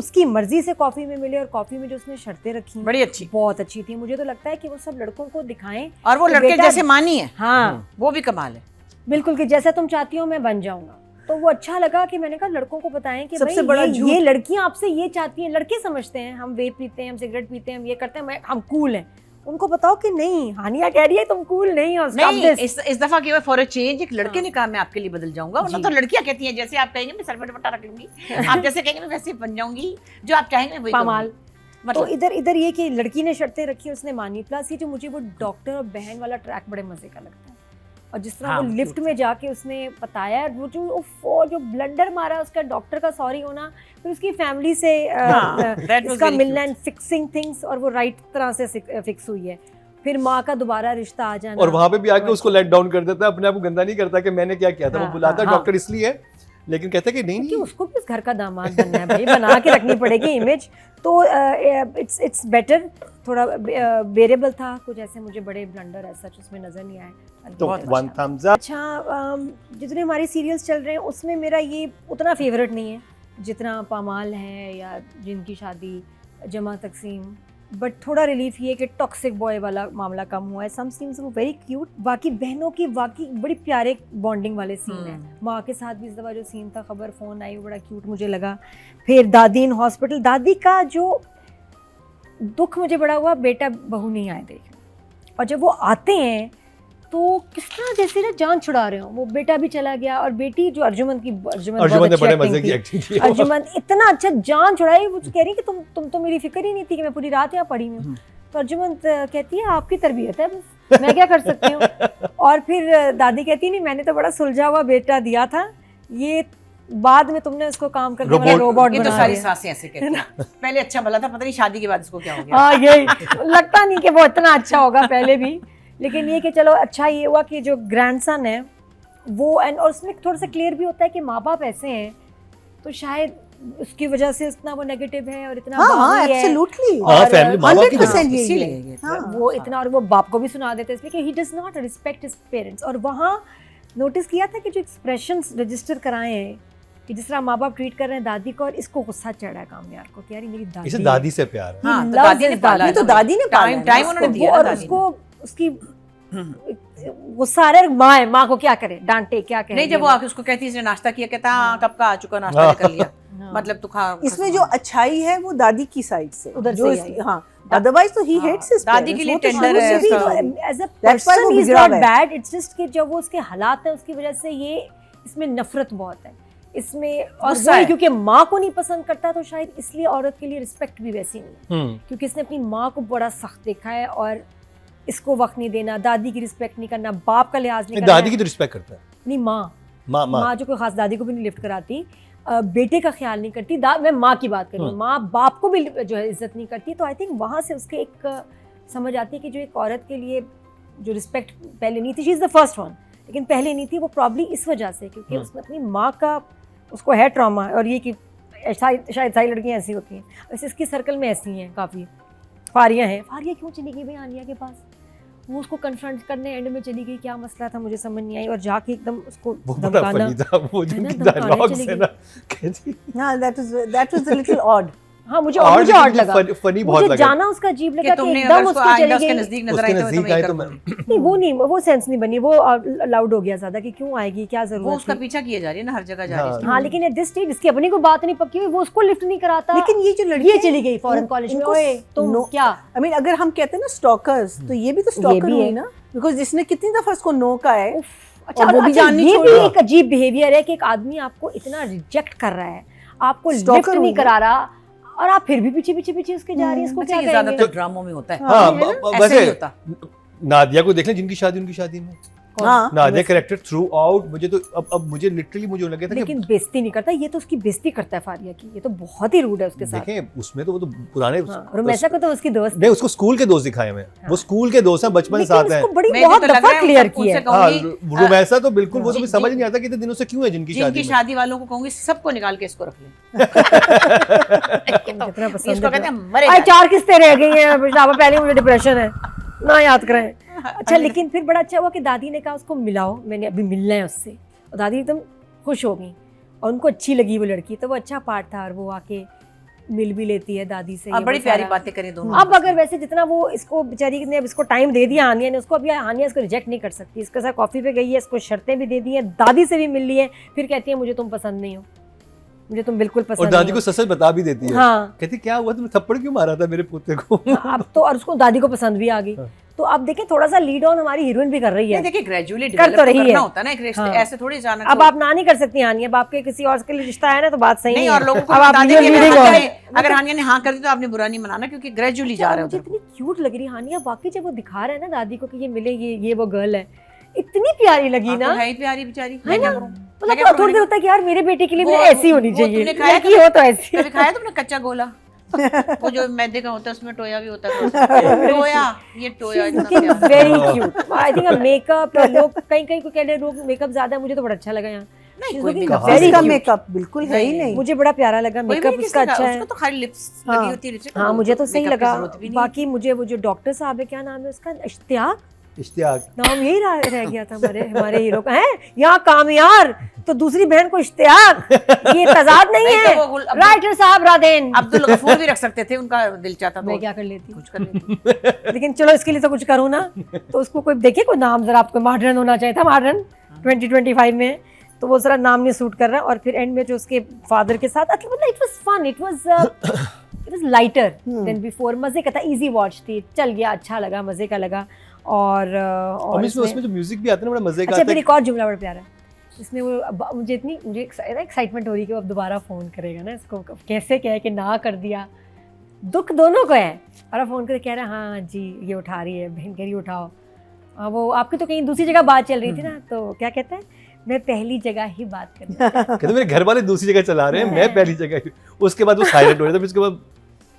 उसकी मर्जी से कॉफी में मिले, और कॉफी में जो उसने शर्तें रखी बड़ी अच्छी, बहुत अच्छी थी। मुझे तो लगता है कि वो सब लड़कों को दिखाएं, और वो लड़के जैसे मानी है, हाँ वो भी कमाल है बिल्कुल, कि जैसा तुम चाहती हो मैं बन जाऊंगा। तो वो अच्छा लगा कि मैंने कहा लड़कों को बताएं कि सबसे भाई बड़ा ये लड़कियां आपसे ये चाहती हैं। लड़के समझते हैं हम वेप पीते हैं, हम सिगरेट पीते हैं, हम ये करते हैं, हम कूल हैं। उनको बताओ कि नहीं, हानिया कह रही है तुम कूल नहीं हो। नहीं, इस दफा केवल फॉर अ चेंज एक लड़के ने कहा मैं आपके लिए बदल जाऊंगा, वरना तो लड़कियां कहती हैं जैसे आप कहेंगे मैं सर पे दुपट्टा रख लूंगी, आप जैसे कहेंगे मैं वैसे बन जाऊंगी, जो आप चाहेंगे वही पामाल। मतलब तो इधर ये कि लड़की ने शर्तें रखी, उसने मानी। प्लस ये जो मुझे वो डॉक्टर और बहन वाला ट्रैक बड़े मजे का लगता है, और जिस तरह हाँ, वो लिफ्ट में जाके उसने बताया, वो जो ब्लंडर मारा उसका डॉक्टर का सॉरी होना, फिर उसकी फैमिली से इसका मिलना एंड फिक्सिंग थिंग्स, और वो राइट तरह से फिक्स हुई है। फिर माँ का दोबारा रिश्ता आ जाना, और वहां पे भी आके उसको लेट डाउन कर देता है, अपने आप को गंदा नहीं करता कि मैंने क्या किया था। वो बुलाता है डॉक्टर इसलिए है, लेकिन कहता है कि नहीं कि उसको भी इस घर का दामाद बनना है भाई, बना के रखनी पड़ेगी इमेज। तो इट्स बेटर, थोड़ा बेरेबल था। कुछ ऐसे मुझे बड़े ब्लंडर ऐसा उसमें नजर नहीं आए। तो वन थम्स अप। अच्छा, जितने हमारे सीरियल्स चल रहे हैं उसमें मेरा ये उतना फेवरेट नहीं है जितना पामाल है या जिनकी शादी, जमा तकसीम। बट थोड़ा रिलीफ ये कि टॉक्सिक बॉय वाला मामला कम हुआ है। सम सीन्स वो वेरी क्यूट, बाकी बहनों की वाकई बड़ी प्यारे बॉन्डिंग वाले सीन है। माँ के साथ भी इस दफा जो सीन था, खबर फ़ोन आई, वो बड़ा क्यूट मुझे लगा। फिर दादी इन हॉस्पिटल, दादी का जो दुख मुझे बड़ा हुआ, बेटा बहू नहीं आए देखने, और जब वो आते हैं तो किस तरह जैसे ना जान छुड़ा रहे हो। वो बेटा भी चला गया, और बेटी जो अर्जुमंद ने बड़े मजे की एक्टिंग की। अर्जुमंद इतना अच्छा जान छुड़ाई। वो कह रही है कि तुम तो मेरी फिक्र ही नहीं थी कि मैं पूरी रात यहाँ पड़ी हूँ। तो अर्जुमंद कहती है आपकी तरबियत है, बस मैं क्या कर सकती हूँ। और फिर दादी कहती है नहीं, मैंने तो बड़ा सुलझा हुआ बेटा दिया था, ये बाद में तुमने उसको काम करने वाला रोबोट ये तो बना सारी दिया। सासें ऐसे कहती हैं, पहले अच्छा भला था, पता नहीं शादी के बाद इसको क्या हो गया। हाँ, यही लगता नहीं कि वो इतना अच्छा होगा पहले भी, लेकिन ये कि चलो अच्छा ये हुआ कि जो ग्रैंडसन है वो, एंड और उसमें थोड़ा सा क्लियर भी होता है कि माँ बाप ऐसे हैं तो शायद उसकी वजह से इतना वो नेगेटिव है और इतना हाँ, एब्सोल्युटली, और फैमिली माँ बाप की 100% यही इसीलिए है। वो इतना, और वो बाप को भी सुना देते हैं इसलिए कि he does not respect his parents. और वहाँ नोटिस किया था कि जो एक्सप्रेशंस रजिस्टर कराए हैं कि जिस तरह माँ बाप ट्रीट कर रहे हैं दादी को, और इसको गुस्सा चढ़ा है कामयार को कि यार मेरी दादी, इसे दादी से प्यार है। हाँ, तो दादी ने पाला, तो दादी ने पाला है, टाइम उन्होंने दिया और उसको उसकी गुस्सा आ रहा है, माँ है, माँ को क्या करे, डांटे क्या करे। नहीं, जब वो आके उसको कहती है इसने नाश्ता किया, कहता हाँ कब का आ चुका, नाश्ता कर लिया, मतलब तू खा। इसमें जो अच्छाई है वो दादी की साइड से, उधर जो से हाँ, अदरवाइज तो ही हेट्स हिज दादी के लिए टेंडर है as a person he is not bad, it's just कि जब वो उसके हालात है उसकी वजह से ये इसमें नफरत बहुत है इसमें। और वही क्योंकि माँ को नहीं पसंद करता तो शायद इसलिए औरत के लिए रिस्पेक्ट भी वैसी नहीं है, क्योंकि इसने अपनी माँ को बड़ा सख्त देखा है और इसको वक्त नहीं देना, दादी की रिस्पेक्ट नहीं करना, बाप का लिहाज नहीं करना। दादी की तो रिस्पेक्ट करता है, नहीं माँ जो कोई खास दादी को भी नहीं लिफ्ट कराती, बेटे का ख्याल नहीं करती। मैं माँ की बात कर रही हूँ, माँ बाप को भी जो है इज्जत नहीं करती। तो आई थिंक वहाँ से उसके एक समझ आती है कि जो एक औरत के लिए जो रिस्पेक्ट पहले नहीं थी, she is the first one, लेकिन पहले नहीं थी, वो प्रॉब्ली इस वजह से क्योंकि उसने अपनी माँ का, उसको है ट्रॉमा। और ये कि शायद सारी लड़कियाँ ऐसी होती हैं, वैसे इसकी सर्कल में ऐसी हैं काफ़ी। फारिया हैं, फारिया क्यों चली गई भाई आनिया के पास, वो उसको कन्फ्रंट करने एंड में चली गई, क्या मसला था मुझे समझ नहीं आई, और जाके एकदम उसको धमकाना, वो जो डायलॉग्स है ना, कहती हाँ, that was a little odd। हाँ, मुझे ऑड लगा, फनी बहुत लगा, मुझे जाना उसका अजीब लगा कि एकदम उसको चली गई, नजदीक नजर आई तो नहीं वो नहीं, वो सेंस नहीं बनी, वो लाउड हो गया ज्यादा कि क्यों आएगी, क्या जरूरत, वो उसका पीछा किया जा रही है ना, हर जगह जा रही है। हाँ, लेकिन एट दिस स्टेज इसकी अपनी कोई बात नहीं पक्की हुई, वो उसको लिफ्ट नहीं कराता। लेकिन ये जो लड़की ये चली गई फॉरेन कॉलेज में, ओए तुम क्या, आई मीन अगर हम कहते हैं ना स्टॉकर्स, तो ये भी तो स्टॉकर हुई ना, बिकॉज जिसने कितनी दफा उसको नो का है। अच्छा, वो भी जाननी चाहिए। ये भी एक अजीब बिहेवियर है कि एक आदमी आपको इतना रिजेक्ट कर रहा है, आपको लिफ्ट नहीं करा रहा, और आप फिर भी पीछे उसके जा रही है, इसको क्या कहेंगे? ज्यादातर ड्रामों में होता है। हाँ, वैसे होता। नादिया को देख लें, जिनकी शादी उनकी शादी में, नादिया कैरेक्टर थ्रू आउट मुझे तो अब मुझे लिटरली मुझे लगा था, लेकिन बेइज्जती नहीं करता, ये तो उसकी बेइज्जती करता है फारिया की, ये तो बहुत ही रूड है उसके साथ। देखें उसमें तो वो तो पुराने रुमैसा को तो उसकी दोस्त नहीं, उसको स्कूल के दोस्त दिखाए हुए, वो स्कूल के दोस्त हैं, बचपन के साथ हैं। बड़ी बहुत दफा क्लियर की है। रुमैसा तो बिल्कुल, वो तो भी समझ नहीं आता कि इतने दिनों से क्यों है जिनकी शादी वालों को कहूंगी सबको निकाल के इसको रख लें। जितना पसंद इसको कहते हैं मरे। 4 किस्तें रह गई हैं, पहले मुझे डिप्रेशन है ना, याद करें। अच्छा, लेकिन फिर बड़ा अच्छा हुआ कि दादी ने कहा उसको मिलाओ, मैंने अभी मिलना है उससे, और दादी एकदम खुश हो गई और उनको अच्छी लगी वो लड़की, तो वो अच्छा पार्ट था। और वो आके मिल भी लेती है दादी से। और ये बड़ी वो प्यारी सारा। बातें करी दोनों। अब अगर वैसे जितना वो इसको बेचारी ने अब इसको टाइम दे दिया हानिया ने उसको, अभी हानिया इसको रिजेक्ट नहीं कर सकती। इसके साथ कॉफ़ी पे गई है, इसको शर्तें भी दे दी हैं, दादी से भी मिल ली है, फिर कहती है मुझे तुम पसंद नहीं हो, मुझे तुम बिल्कुल और पसंद दादी नहीं को हो। सच बता भी देती है। हाँ कहती क्या हुआ, तुमने थप्पड़ क्यों मारा था मेरे पोते को? अब तो, और उसको दादी को पसंद भी आ गई। तो अब देखें थोड़ा सा लीड ऑन हमारी हीरोइन भी कर रही है। देखिए ग्रेजुअली कर तो रही है। करना होता है ना एक रिश्ते, हाँ। ऐसे थोड़ी अचानक अब आप ना नहीं कर सकती हानिया, अब आपके किसी और के लिए रिश्ता है ना तो बात सही नहीं, है। और लोगों को अब आप बता दें लीड कि लीडिंग अगर ऑन। हानिया- अगर हानिया ने हाँ कर दी तो आपने बुरा नहीं मनाना, क्योंकि ग्रेजुअली जा रहे हो मुझे उधर इतनी क्यूट लग रही हानिया, बाकी जब वो दिखा रहे हैं ना दादी को कि ये मिले, ये वो गर्ल है, इतनी प्यारी लगी को। ना, है ही प्यारी बेचारी, है मैं क्या ना? करूं? मैं मतलब क्या करूं? थोड़ी देर होता है कि यार मेरे बेटे के लिए वो- मुझे ऐसी होनी वो चाहिए, तुमने खाया लड़की हो तो ऐसी। कभी खाया तुमने कच्चा गोला? वो जो मैदे का होता है उसमें टोया भी होता है। टोया, ये टोया इतना लुकिंग प्यारा। Very cute. I think makeup, लोग कहीं को कह रहे हैं लोग मेकअप ज्यादा है, मुझे तो बड़ा अच्छा लगा यहाँ। नहीं, She's कोई looking makeup very इसका cute। मेकअप बिल्कुल है ही नहीं। मुझे बड़ा प्यारा लगा कोई भी मेकअप नहीं उसका किसका, अच्छा है। उसको तो खाली लिप्स हाँ। लगी होती है lipstick, हाँ मुझे तो सही makeup की लगा। जरूरत भी नहीं। बाकी मुझे वो जो डॉक्टर साहब है, क्या नाम है उसका, इश्तियाक इश्तियाक। नाम यही रह गया था हमारे हीरो का। है यहाँ कामयार तो दूसरी बहन को इश्तियाक, ये तजाद नहीं नहीं है। तो वो राइटर साहब रादेन, अब्दुल गफूर भी रख सकते थे, उनका दिल चाहता मैं तो क्या कर लेती कुछ कर लेती। लेकिन चलो इसके लिए तो कुछ करूँ ना। तो उसको कोई देखिए, कोई नाम जरा आपको मॉडर्न होना चाहिए था, मॉडर्न 2025 में, तो वो जरा नाम नहीं सूट कर रहा। और फिर एंड में जो उसके फादर के साथ, मतलब it was fun, it was lighter than before, मजे का था, इजी वॉच थी, चल गया, अच्छा लगा, मजे का लगा। और उसमें जो म्यूजिक भी आता है ना, बड़ा मजे का अच्छा, आता फिर है। एक और जुमला बड़ा प्यारा है इसमें, वो मुझे एक्साइटमेंट हो रही है कि वो अब दोबारा फ़ोन करेगा ना इसको, कैसे कहे कि ना कर दिया, दुख दोनों को है। और अब फ़ोन करके कह रहा है हाँ जी ये उठा रही है, बहन कह रही उठाओ। वो आपकी तो कहीं दूसरी जगह बात चल रही थी ना, तो क्या कहते हैं, मैं पहली जगह ही बात करनी कहते मेरे घर वाले दूसरी जगह चला रहे हैं, मैं पहली जगह। उसके बाद वो साइलेंट हो जाता है, फिर उसके बाद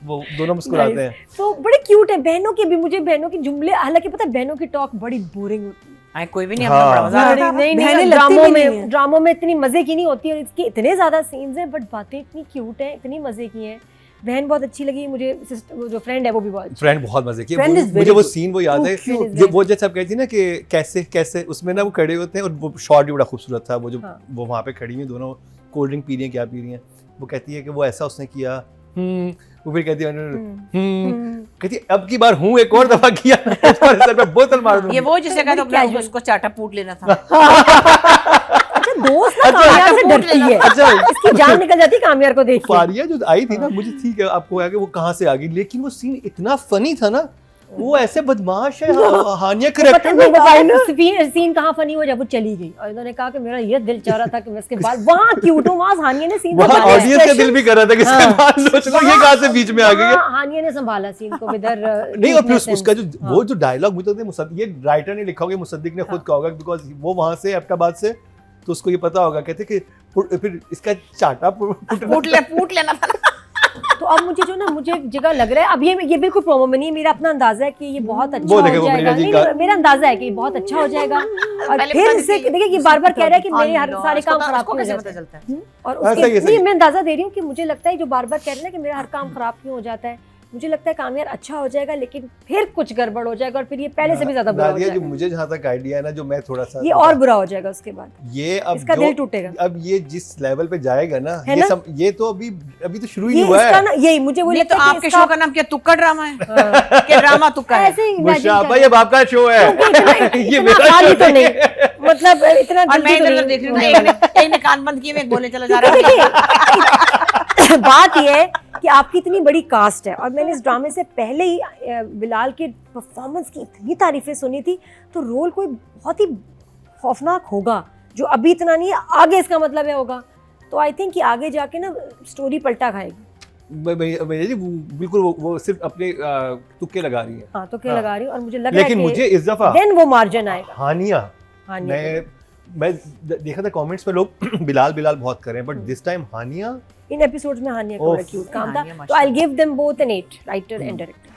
वो दोनों मुस्कुराते हैं। तो बड़े क्यूट है बहनों के भी। मुझे बहनों के जुमले, हालांकि पता है बहनों की टॉक बड़ी बोरिंग होती है। आए कोई भी नहीं, हाँ। अपना बड़ा मजा बड़ी- आता है। नहीं बहनें नहीं, लगती भी नहीं है। ड्रामों में इतनी मजे की नहीं होती, और इसके इतने ज्यादा सीन्स हैं, बट बातें इतनी क्यूट हैं, इतनी मजे की हैं। बहन बहुत अच्छी लगी मुझे, वो जो फ्रेंड है वो भी बहुत अच्छी। फ्रेंड बहुत मजे की। Friend is very मुझे वो good. सीन वो याद है, Friend is जो very वो जैसे आप कहती थी ना कि कैसे कैसे उसमें ना वो खड़े होते हैं, और वो शॉट भी बड़ा खूबसूरत था। वो जो हाँ। वो वहाँ पे खड़ी हुई दोनों कोल्ड ड्रिंक पी रही हैं, क्या पी रही हैं, वो कहती है कि वो ऐसा उसने किया, वो फिर कहती है कहती है अब की बार हूँ एक और दफा किया, उस पर सर पे बोतल मार दूंगी। ये वो जिसे कहा था बड़ी casual। उसको चाटा पूट लेना था। अच्छा दोस्त ना कामयार से डरती है, अच्छा इसकी जान निकल जाती है कामयार को देख के। फारिया जो आई थी ना, मुझे ठीक है आपको आगे वो कहाँ से आ गई, लेकिन वो सीन इतना फनी था ना, वो ऐसे बदमाश है। हानिया करेक्टर में सीन कहाँ फनी हो जब वो चली गई और इन्होंने कहा कि मेरा ये दिल चाह रहा था कि मैं इसके बाद वहाँ क्यूट हूँ, वहाँ हानिया ने सीन वहाँ ऑडियंस का दिल भी कर रहा था कि इसके बाद सोच लो ये कहाँ से बीच में आ गई है। हानिया ने संभाला सीन को विदर नहीं, और फिर उसका जो वो जो डायलॉग मुझे ये राइटर ने लिखा होगा, मुसद्दिक ने खुद कहा होगा, बिकॉज वो वहां से एबटाबाद से, तो उसको ये पता होगा, कहते कि फिर इसका चाटा पूट लेना था ना। तो अब मुझे जो ना, मुझे एक जगह लग रहा है, अब ये बिल्कुल प्रोमो में नहीं है, मेरा अपना अंदाजा है कि ये बहुत अच्छा वो हो देखे, वो जाएगा। प्रिया जी नहीं, का- नहीं, मेरा अंदाजा है कि ये बहुत अच्छा हो जाएगा। और पहले फिर बता इससे दीजिए। देखिए ये बार-बार कह रहा है कि मेरे हर सारे उसको काम पता- खराब उसको क्यों हो कैसे जाते पता हैं। चलता है? और हाँ, उसके सही है, सही नहीं, है। मैं अंदाजा दे रही हूँ कि मुझे लगता है जो बार-बार कह रहे हैं ना कि मेरा हर काम खराब क्यों हो जाता है, मुझे लगता है कामयार अच्छा हो जाएगा, लेकिन फिर कुछ गड़बड़ हो जाएगा और फिर ये पहले से भी ज्यादा बुरा हो नादिया, जो जाएगा, मुझे जहाँ तक आइडिया है ना, जो मैं थोड़ा सा ये और बुरा हो जाएगा उसके बाद, ये अब इसका जो दिल टूटेगा। अब ये जिस लेवल पे जाएगा ना, है ये ना? सब ये तो अभी तो शुरू ही ये नहीं हुआ इसका है। ना, यही मुझे वो नहीं लगता तो है कि आपके इसका- शो का नाम क्या तुक्का ड्रामा है? हाँ। क्या ड्रामा तुक्का है? ऐसे ही imagine मुश्ताबा, कर- ये आपका शो है। ये इतना मेरा खाली शो तो नहीं नहीं, है। मतलब इतना और मैं जल्दी तो इधर नहीं देख रही हूँ होने ना, वाला। एक ने कान बंद किए, मैं बोले चला जा रहा है। बात यह है कि आपकी इतनी बड़ी कास्ट है, और मैंने इस ड्रामे से पहले ही बिलाल के परफॉर्मेंस की इतनी तारीफें सुनी थी, तो रोल कोई बहुत ही खौफनाक होगा, जो अभी इतना नहीं है, आगे इसका मतलब है होगा। तो आई थिंक कि आगे जाके ना स्टोरी पलटा खाएगी। भैया जी बिल्कुल वो सिर्फ अपने तुक्के लगा रही है। हाँ तो क्या हाँ। लगा रही हूँ, और मुझे लग रहा है लेकिन कि मुझे इस दफा देन वो मार्जिन आएगा। हानिया, हानिया मैं देखा था कमेंट्स में लोग बिलाल बहुत कर रहे हैं, but this time Hania in episodes में हानिया का बड़ा ओफ। क्यूट काम था। हानिया तो माशाल्लाह। I give them both an 8, writer and director.